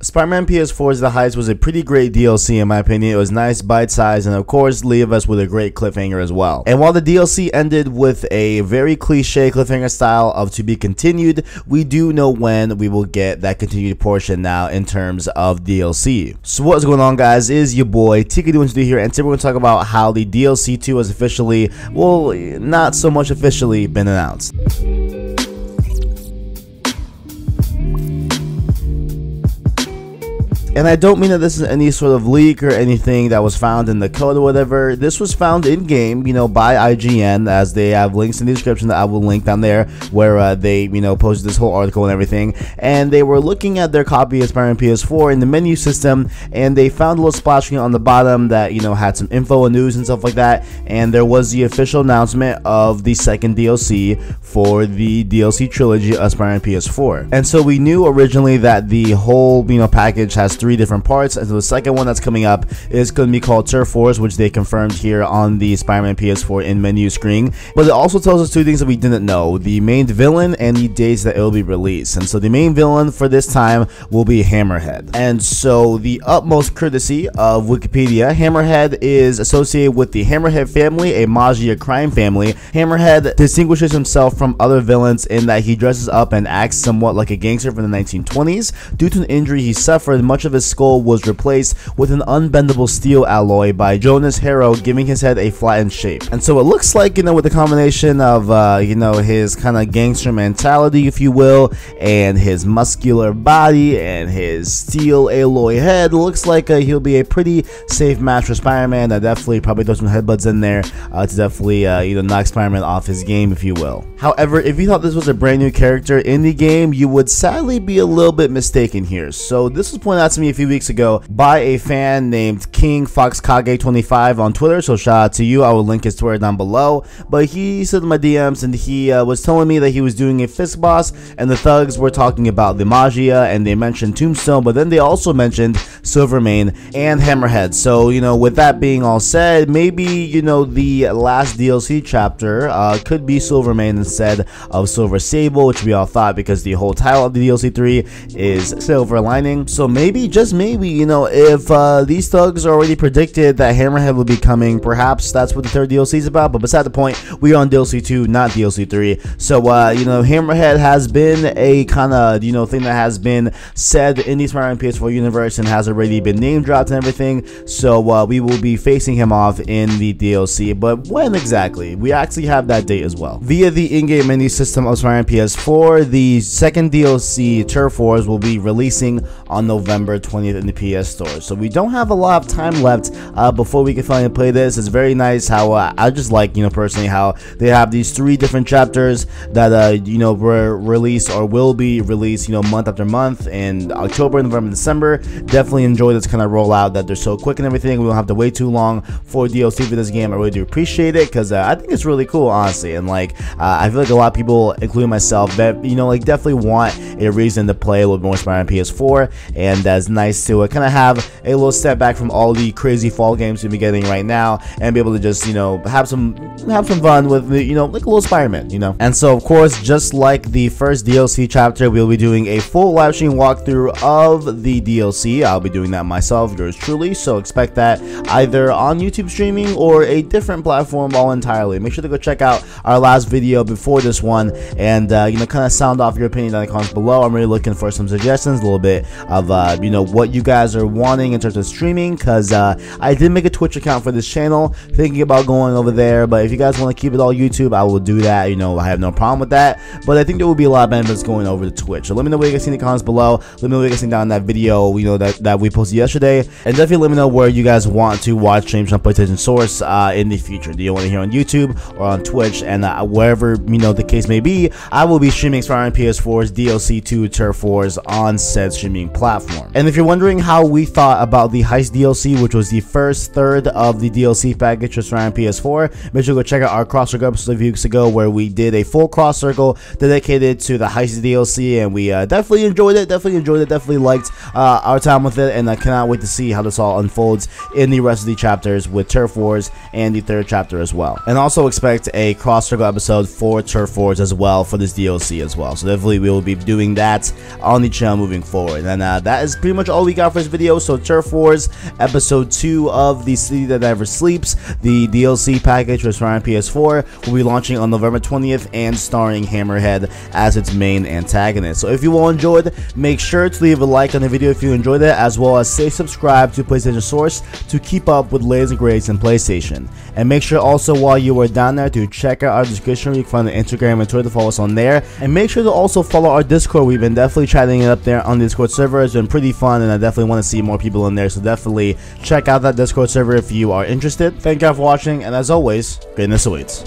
Spiderman PS4's The Heist was a pretty great DLC in my opinion. It was nice, bite-sized, and of course leave us with a great cliffhanger as well. And while the DLC ended with a very cliche cliffhanger style of to be continued, we do know when we will get that continued portion now in terms of DLC. So what's going on, guys? Is your boy TK here, and today we're going to talk about how the DLC 2 has officially, well, not so much officially, been announced. And I don't mean that this is any sort of leak or anything that was found in the code or whatever. This was found in game, by IGN, as they have links in the description that I will link down there, where they, posted this whole article and everything. And they were looking at their copy of Spiderman PS4 in the menu system, and they found a little splash screen on the bottom that, had some info and news and stuff like that. And there was the official announcement of the second DLC for the DLC trilogy of Spiderman PS4. And so we knew originally that the whole, package has 3 different parts, and so the second one that's coming up is going to be called Turf Wars, which they confirmed here on the Spiderman PS4 in menu screen. But it also tells us 2 things that we didn't know: the main villain and the dates that it will be released. And so the main villain for this time will be Hammerhead. And so the utmost courtesy of Wikipedia, Hammerhead is associated with the Hammerhead family, a Mafia crime family. Hammerhead distinguishes himself from other villains in that he dresses up and acts somewhat like a gangster from the 1920s. Due to an injury he suffered, much of his skull was replaced with an unbendable steel alloy by Jonas Harrow, giving his head a flattened shape. And so it looks like, with the combination of, his kind of gangster mentality, if you will, and his muscular body and his steel alloy head, looks like he'll be a pretty safe match for Spider-Man. That definitely probably throw some headbutts in there to definitely, knock Spider-Man off his game, if you will. However, if you thought this was a brand new character in the game, you would sadly be a little bit mistaken here. So this was pointed out to me a few weeks ago by a fan named King Foxkage 25 on Twitter, so shout out to you. I will link his Twitter down below. But he said in my DMs, and he was telling me that he was doing a Fisk boss, and the thugs were talking about the Magia, and they mentioned Tombstone, but then they also mentioned Silvermane and Hammerhead. So with that being all said, maybe the last DLC chapter could be Silvermane instead of Silver Sable, which we all thought, because the whole title of the DLC 3 is Silver Lining. So maybe, just maybe, if these thugs already predicted that Hammerhead will be coming, perhaps that's what the 3rd DLC is about. But beside the point, we are on DLC 2, not DLC 3. So Hammerhead has been a kind of thing that has been said in the Spiderman PS4 universe and has already been name dropped and everything. So we will be facing him off in the DLC, but when exactly? We actually have that date as well. Via the in-game menu system of Spiderman PS4, the second DLC, Turf Wars, will be releasing on November 20th in the PS Store. So we don't have a lot of time left before we can finally play this. It's very nice how I just like, personally, how they have these 3 different chapters that were released or will be released, month after month in October, November, December. Definitely enjoy this kind of rollout, that they're so quick and everything. We don't have to wait too long for DLC for this game. I really do appreciate it, because I think it's really cool, honestly. And I feel like a lot of people, including myself, that definitely want a reason to play a little more Spider-Man PS4, and that's nice to kind of have a little step back from all the crazy fall games we've been getting right now, and be able to just have some fun with like a little Spider-Man, And so of course, just like the first DLC chapter, we'll be doing a full live stream walkthrough of the DLC. I'll be doing that myself, yours truly, so expect that either on YouTube streaming or a different platform all entirely. Make sure to go check out our last video before this one, and kind of sound off your opinion in the comments below. I'm really looking for some suggestions, a little bit of what you guys are wanting in terms of streaming, because I did make a Twitch account for this channel, thinking about going over there. But if you guys want to keep it all YouTube, I will do that. I have no problem with that, but I think there will be a lot of benefits going over to Twitch. So let me know what you guys think in the comments below. Let me know what you guys think down in that video that we posted yesterday, and definitely let me know where you guys want to watch streams on PlayStation Source in the future. Do you want to hear on YouTube or on Twitch? And wherever the case may be, I will be streaming Spiderman PS4's DLC 2 Turf Wars on said streaming platform. And if you're wondering how we thought about the Heist DLC, which was the first third of the DLC package for Spiderman PS4, make sure to go check out our cross circle episode a few weeks ago, where we did a full cross circle dedicated to the Heist DLC, and we definitely enjoyed it, definitely liked our time with it, and I cannot wait to see how this all unfolds in the rest of the chapters with Turf Wars and the 3rd chapter as well. And also expect a cross circle episode for Turf Wars as well for this DLC as well. So definitely we will be doing that on the channel moving forward. And that is pretty much all we got for this video. So Turf Wars episode 2 of the City That Never Sleeps, the DLC package for Spiderman PS4, will be launching on November 20th and starring Hammerhead as its main antagonist. So if you all enjoyed, make sure to leave a like on the video if you enjoyed it, as well as stay subscribed to PlayStation Source to keep up with latest and greatest in PlayStation. And make sure also while you are down there to check out our description where you can find the Instagram and Twitter to follow us on there. And make sure to also follow our Discord. We've been definitely chatting it up there on the Discord server. It's been pretty fun and I definitely want to see more people in there. So definitely check out that Discord server if you are interested. Thank you all for watching, and as always, greatness awaits.